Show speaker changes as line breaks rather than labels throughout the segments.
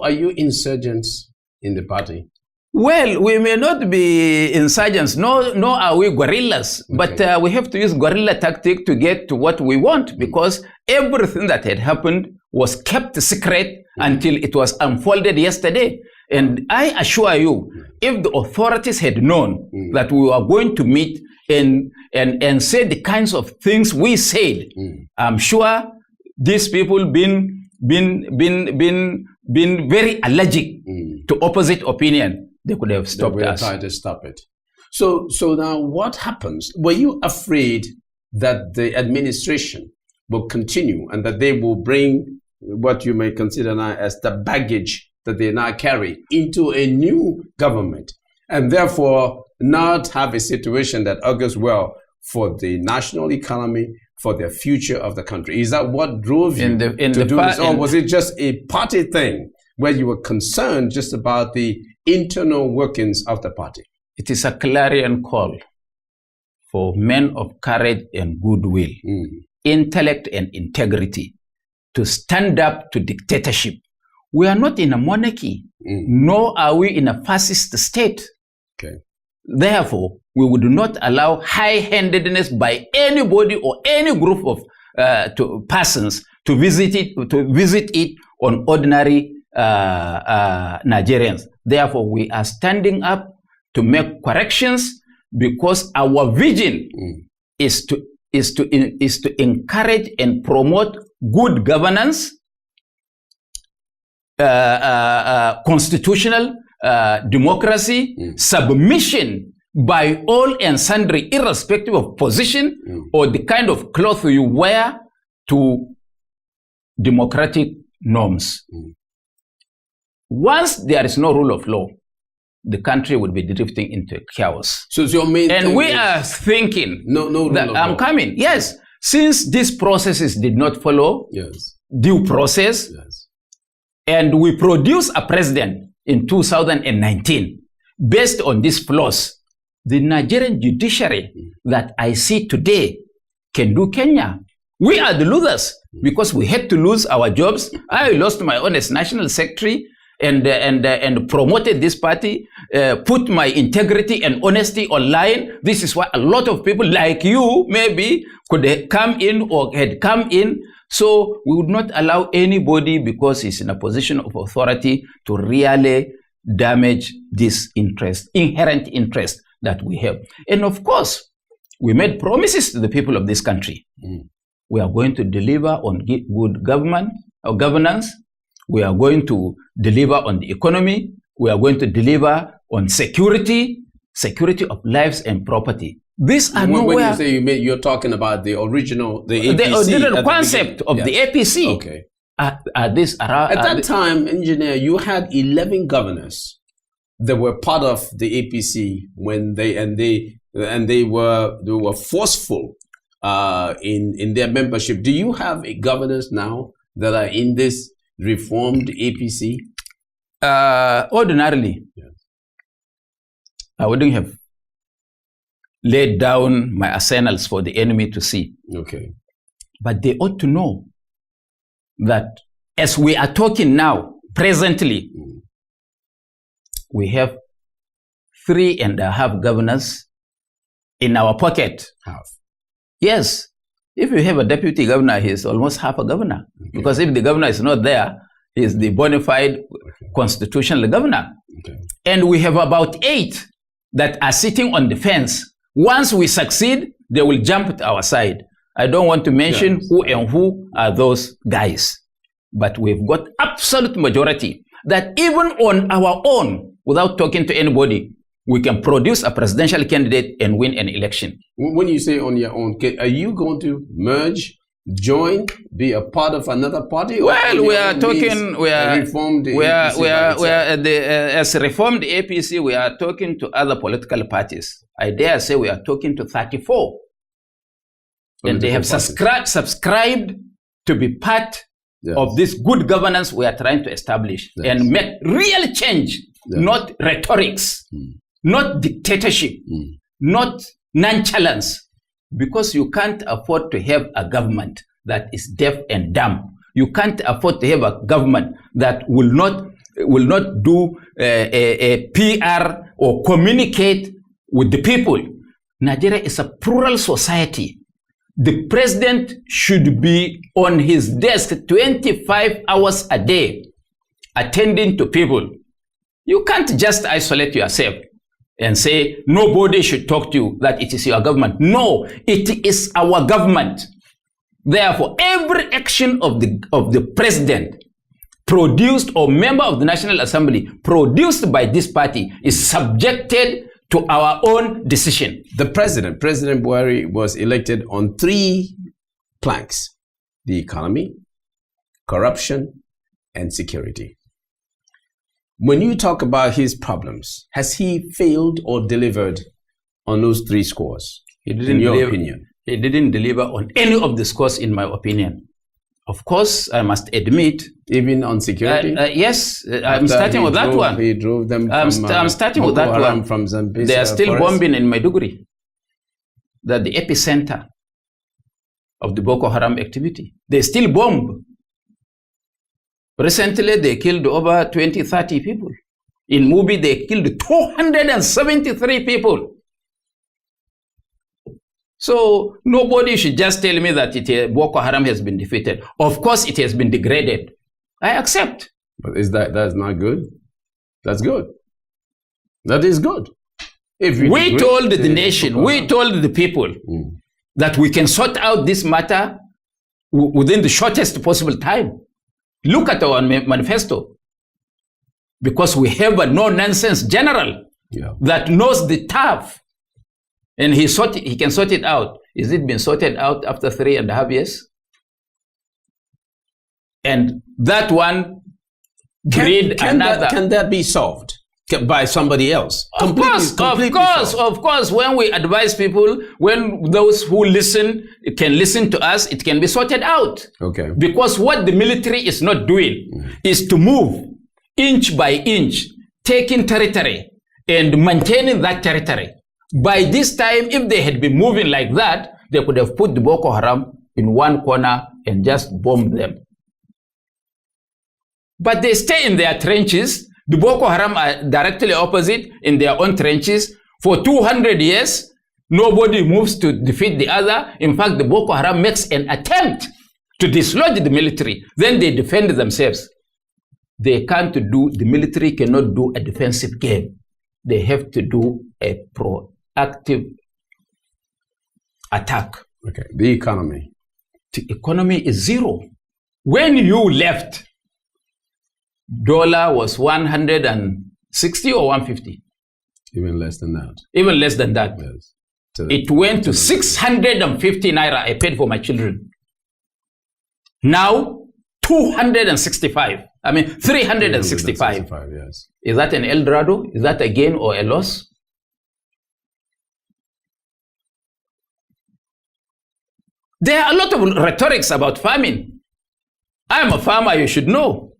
Are you insurgents in the party?
Well, we may not be insurgents, nor are we guerrillas, but we have to use guerrilla tactic to get to what we want, because everything that had happened was kept secret until it was unfolded yesterday. And I assure you, if the authorities had known that we were going to meet and say the kinds of things we said, I'm sure these people been very allergic to opposite opinion. They could have stopped us.
Trying to stop it. So now what happens? Were you afraid that the administration will continue and that they will bring what you may consider now as the baggage that they now carry into a new government, and therefore not have a situation that augurs well for the national economy, for the future of the country? Is that what drove you to do this? Or was it just a party thing where you were concerned just about the internal workings of the party?
It is a clarion call for men of courage and goodwill, intellect and integrity, to stand up to dictatorship. We are not in a monarchy, nor are we in a fascist state. Therefore, we would not allow high-handedness by anybody or any group of persons to visit it on ordinary Nigerians. Therefore, we are standing up to make corrections, because our vision is to encourage and promote good governance, constitutional democracy, submission by all and sundry, irrespective of position or the kind of cloth you wear, to democratic norms. Once there is no rule of law, the country would be drifting into chaos.
So it's your main
and we are thinking that I'm coming. Yes, since these processes did not follow due process, and we produce a president in 2019 based on these flaws, the Nigerian judiciary that I see today can do Kenya. We are the losers because we had to lose our jobs. I lost my honest national secretary and promoted this party, put my integrity and honesty online. This is why a lot of people like you maybe could come in or had come in. So we would not allow anybody, because he's in a position of authority, to really damage this interest, inherent interest that we have. And of course, we made promises to the people of this country. We are going to deliver on good government or governance. We are going to deliver on the economy. We are going to deliver on security of lives and property. These are nowhere.
When you say you're talking about the original, the APC.
The original concept of the APC.
Okay.
At that
time, engineer, you had 11 governors that were part of the APC when they were forceful in their membership. Do you have governors now that are in this reformed APC?
Ordinarily, I wouldn't have laid down my arsenals for the enemy to see.
Okay.
But they ought to know that as we are talking now, presently, we have 3.5 governors in our pocket.
Half.
Yes. If you have a deputy governor, he is almost half a governor. Okay. Because if the governor is not there, he is the bona fide constitutional governor. Okay. And we have about 8 that are sitting on the fence. Once we succeed, they will jump to our side. I don't want to mention who and who are those guys. But we've got absolute majority that even on our own, without talking to anybody, we can produce a presidential candidate and win an election.
When you say on your own, are you going to merge, join, be a part of another party?
Well, we are talking. As reformed APC, we are talking to other political parties. I dare say we are talking to 34, and they have subscribed to be part of this good governance we are trying to establish and make real change, not rhetorics. Not dictatorship, not nonchalance, because you can't afford to have a government that is deaf and dumb. You can't afford to have a government that will not do a PR or communicate with the people. Nigeria is a plural society. The president should be on his desk 25 hours a day, attending to people. You can't just isolate yourself and say nobody should talk to you, that it is your government. No, it is our government. Therefore, every action of the president produced or member of the National Assembly produced by this party is subjected to our own decision.
The President Buhari, was elected on 3 planks: the economy, corruption, and security. When you talk about his problems, has he failed or delivered on those 3 scores?
He didn't, in your opinion? He didn't deliver on any of the scores, in my opinion. Of course, I must admit.
Even on security?
Yes, I'm starting with that one.
He drove them from,
I'm starting with that one.
From Zambia.
They are still bombing in Maiduguri. That the epicenter of the Boko Haram activity. They still bomb. Recently, they killed over 20, 30 people. In Mubi, they killed 273 people. So nobody should just tell me that Boko Haram has been defeated. Of course, it has been degraded. I accept.
But that's not good? That's good. That is good.
If we told the nation, we told the people that we can sort out this matter within the shortest possible time. Look at our manifesto. Because we have a no-nonsense general that knows the tough. And he can sort it out. Is it been sorted out after 3.5 years? And that one
can that be solved by somebody else?
Of course. When we advise people, when those who listen can listen to us, it can be sorted out.
Okay.
Because what the military is not doing is to move inch by inch, taking territory and maintaining that territory. By this time, if they had been moving like that, they could have put the Boko Haram in one corner and just bombed them. But they stay in their trenches. The Boko Haram are directly opposite in their own trenches. For 200 years, nobody moves to defeat the other. In fact, the Boko Haram makes an attempt to dislodge the military. Then they defend themselves. The military cannot do a defensive game. They have to do a proactive attack.
Okay, the economy.
The economy is zero. When you left, dollar was 160 or 150?
Even less than that.
Even less than that. Yes. It went to 650 naira I paid for my children. Now, 265. 365.
Yes.
Is that an El Dorado? Is that a gain or a loss? There are a lot of rhetorics about farming. I'm a farmer, you should know.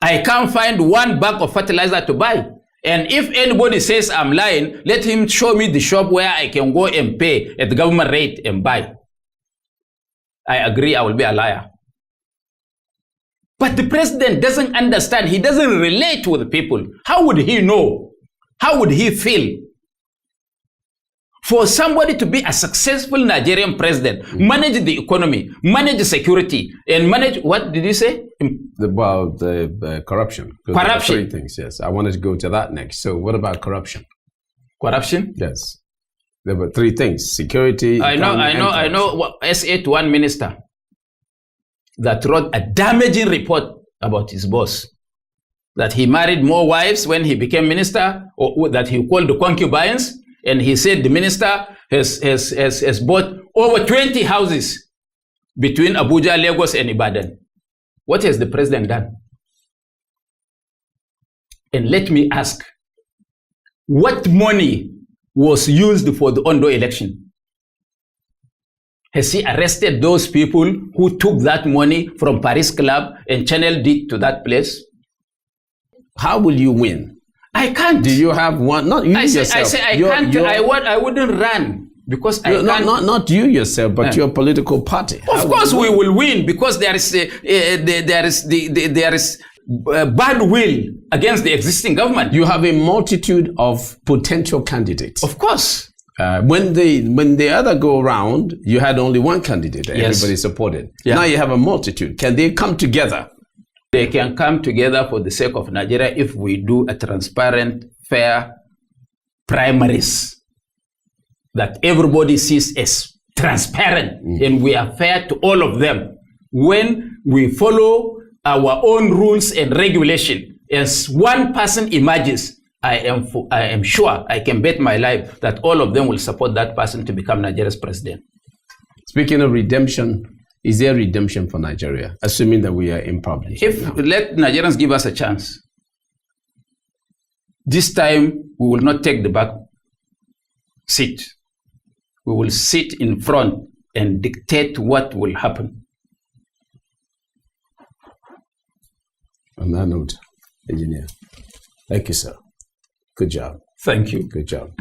I can't find 1 bag of fertilizer to buy. And if anybody says I'm lying, let him show me the shop where I can go and pay at the government rate and buy. I agree, I will be a liar. But the president doesn't understand. He doesn't relate with the people. How would he know? How would he feel? For somebody to be a successful Nigerian president, manage the economy, manage the security, and manage, what did you say?
About the corruption.
Corruption.
3 things, yes. I wanted to go to that next. So what about corruption?
Corruption?
Yes. There were 3 things: security.
I know. S81 minister that wrote a damaging report about his boss, that he married more wives when he became minister, or that he called the concubines, and he said the minister has bought over 20 houses between Abuja, Lagos, and Ibadan. What has the president done? And let me ask, what money was used for the Ondo election? Has he arrested those people who took that money from Paris Club and channeled it to that place?
How will you win?
I can't.
Do you have one? Not you yourself.
I say I can't. I wouldn't run because I can't.
Not you yourself, but your political party.
Of course, we will win because there is bad will against the existing government.
You have a multitude of potential candidates.
Of course.
When the other go around, you had only one candidate that everybody supported. Yeah. Now you have a multitude. Can they come together?
They can come together for the sake of Nigeria if we do a transparent, fair primaries that everybody sees as transparent and we are fair to all of them. When we follow our own rules and regulation, as one person emerges, I am sure, I can bet my life that all of them will support that person to become Nigeria's president.
Speaking of redemption, is there redemption for Nigeria, assuming that we are in public?
Let Nigerians give us a chance. This time, we will not take the back seat. We will sit in front and dictate what will happen.
On that note, Engineer, thank you, sir. Good job.
Thank you.
Good job.